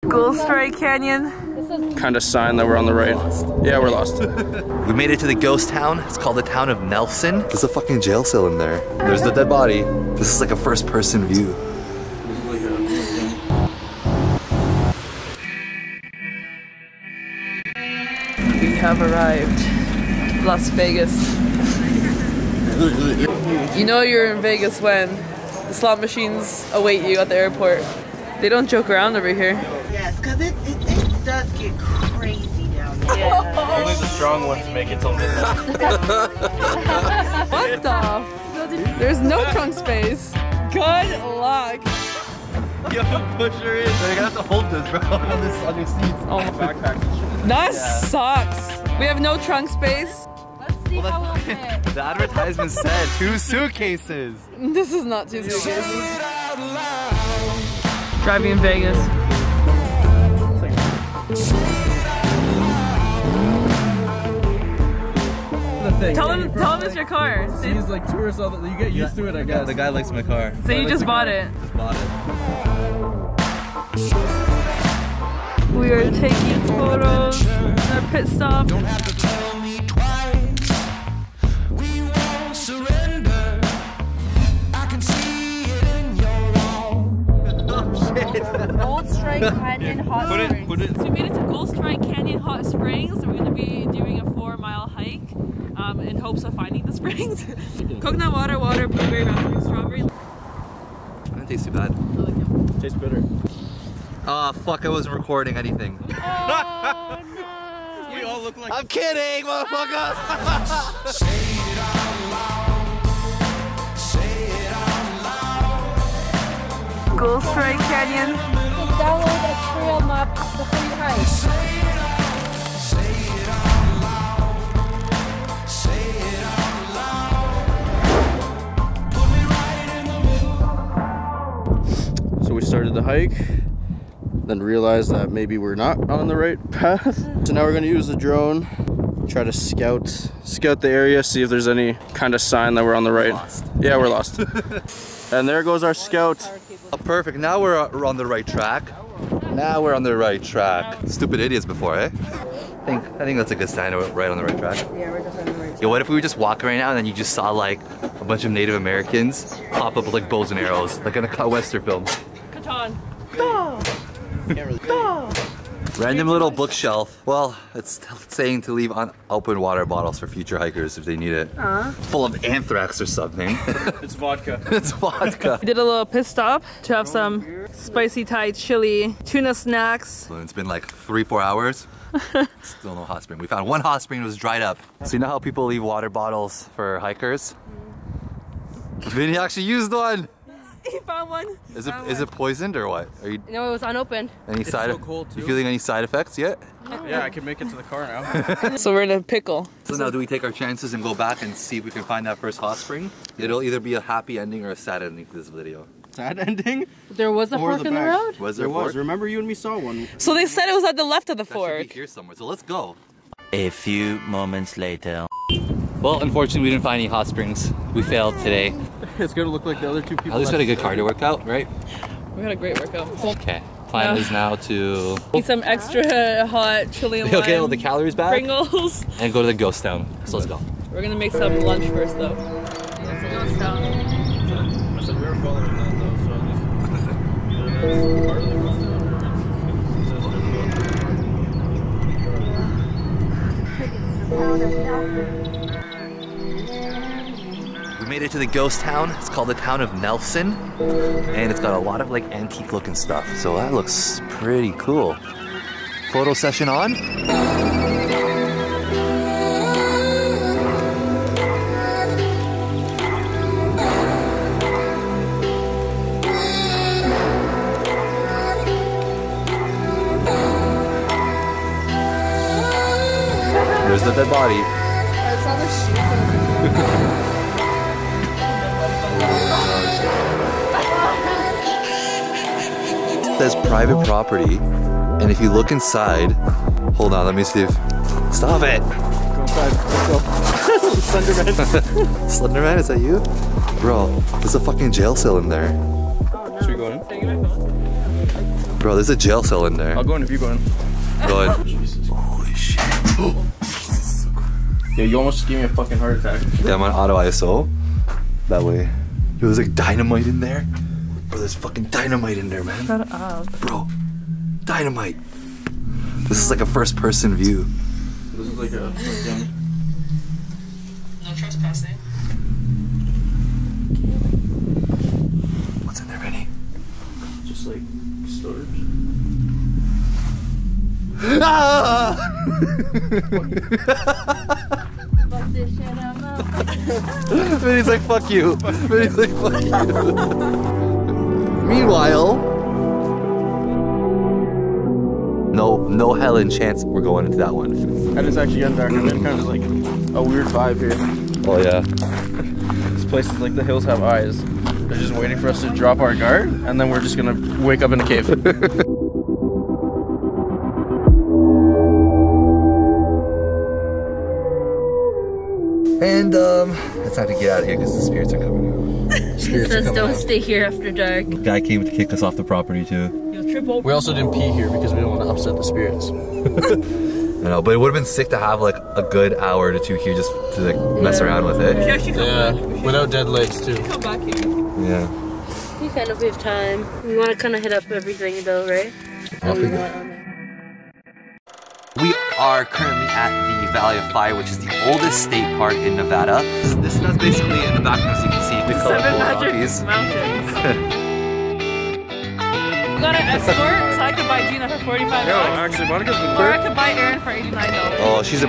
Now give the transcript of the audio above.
Gold Strike Canyon. Kind of sign that we're on the right. Yeah, we're lost. We made it to the ghost town. It's called the town of Nelson. There's a fucking jail cell in there. There's the dead body. This is like a first person view. We have arrived. Las Vegas. You know you're in Vegas when the slot machines await you at the airport. They don't joke around over here. Yes, because it does get crazy down there. Yeah. Only the strong ones make it till midnight. What the? There's no trunk space. Good luck. Yo, push her in. You're gonna have to hold this, bro. On your seats. Oh, Backpacks. that sucks. We have no trunk space. Let's see how we'll fit. The advertisement said 2 suitcases. This is not too suitcases. Driving in Vegas. Tell him it's your car. He's like tourists, all you get used to it, I guess. The guy likes my car. So you just bought it. Just bought it. We are taking photos in our pit stop. Don't have to tell me twice. We won't surrender. I can see it in your wall. Oh shit. Gold Strike Canyon Hot Springs. So we made it to Gold Strike Canyon Hot Springs. We're going to be doing a 4-mile hike in hopes of finding the springs. Coconut water, blueberry, raspberry, strawberry. Doesn't taste too bad. Tastes bitter. Oh fuck, I wasn't recording anything. Oh no! We all look like. I'm kidding, motherfucker! Say it out loud. Say it out loud. Gold Strike Canyon. Download a trail map before you hike. Say it out loud. Say it out loud. Put me right in the middle. So we started the hike, then realized that maybe we're not on the right path. So now we're gonna use the drone, try to scout the area, see if there's any kind of sign that we're on the right. Yeah, we're lost. And there goes our scout. Oh, perfect, now we're on the right track. Now we're on the right track. Stupid idiots before, eh? I think that's a good sign we're right on the right track. Yeah, we're definitely on the right track. Yo, what if we were just walking right now and then you just saw like a bunch of Native Americans pop up with like bows and arrows, like in a Western film. Catan. Random little bookshelf. Well, it's saying to leave unopened water bottles for future hikers if they need it. Full of anthrax or something. It's vodka. It's vodka. We did a little pit stop to have some spicy Thai chili, tuna snacks. It's been like 3-4 hours. Still no hot spring. We found one hot spring, it was dried up. So you know how people leave water bottles for hikers? Vinny actually used one. He found one. Is it poisoned or what? Are you No, it was unopened. any It's side? so cold, too. You feeling any side effects yet? Yeah, I can make it to the car now. So we're in a pickle. So now do we take our chances and go back and see if we can find that first hot spring? It'll either be a happy ending or a sad ending to this video. Sad ending? There was a Or fork the in the back. road? Was There there was. fork? Remember you and me saw one. So they said it was at the left of the That should fork. be here somewhere. So let's go. A few moments later. Well, unfortunately, we didn't find any hot springs. We failed today. It's gonna look like the other two people. At least we had a good cardio workout, right? We had a great workout. Okay. Plan is now to Eat some extra hot chili and lime. get all the calories back Pringles. and go to the ghost town. So let's go. We're gonna make some lunch first though. That's the ghost town. I said we were following that though, so at least part of the ghost town. We made it to the ghost town. It's called the town of Nelson. And it's got a lot of like antique looking stuff. So that looks pretty cool. Photo session on. There's the dead body. I saw the shoes. It says private property, and if you look inside, hold on, let me see if. Stop it! Go inside. Let's go. Slenderman. Slenderman, is that you? Bro, there's a fucking jail cell in there. Should we go in? Bro, there's a jail cell in there. I'll go in if you go in. Go in. Holy shit. Yeah, you almost gave me a fucking heart attack. Yeah, I'm on auto ISO. That way. Yo, there's like dynamite in there. Bro, there's fucking dynamite in there, man. Shut up. Bro, dynamite. This is like a first person view. This is like a fucking... No trespassing. What's in there, Benny? Just like storage. Ah! Fuck this shit, I'm out. Benny's like, fuck you. Benny's like, fuck you. Meanwhile, no hell in chance we're going into that one. And it's actually getting dark. I'm in kind of like a weird vibe here. Oh yeah. This place is like the hills have eyes. They're just waiting for us to drop our guard, and then we're just gonna wake up in a cave. And it's time to get out of here because the spirits are coming out. It says don't stay here after dark. Guy came to kick us off the property too. You'll trip over. We also didn't pee here because we don't want to upset the spirits. I know, but it would have been sick to have like a good hour to two here just to like mess around with it. Yeah, she come Yeah, back. without dead legs too. Come back here. Yeah. We kind of have time. We want to kind of hit up everything though, right? We are currently at the Valley of Fire, which is the oldest state park in Nevada. That's basically in the background, so you can see the Seven colorful Magic Rockies. Mountains. We got an escort, so I could buy Gina for $45. Actually, Monica's been Or I could buy Erin for $89. Oh, she's a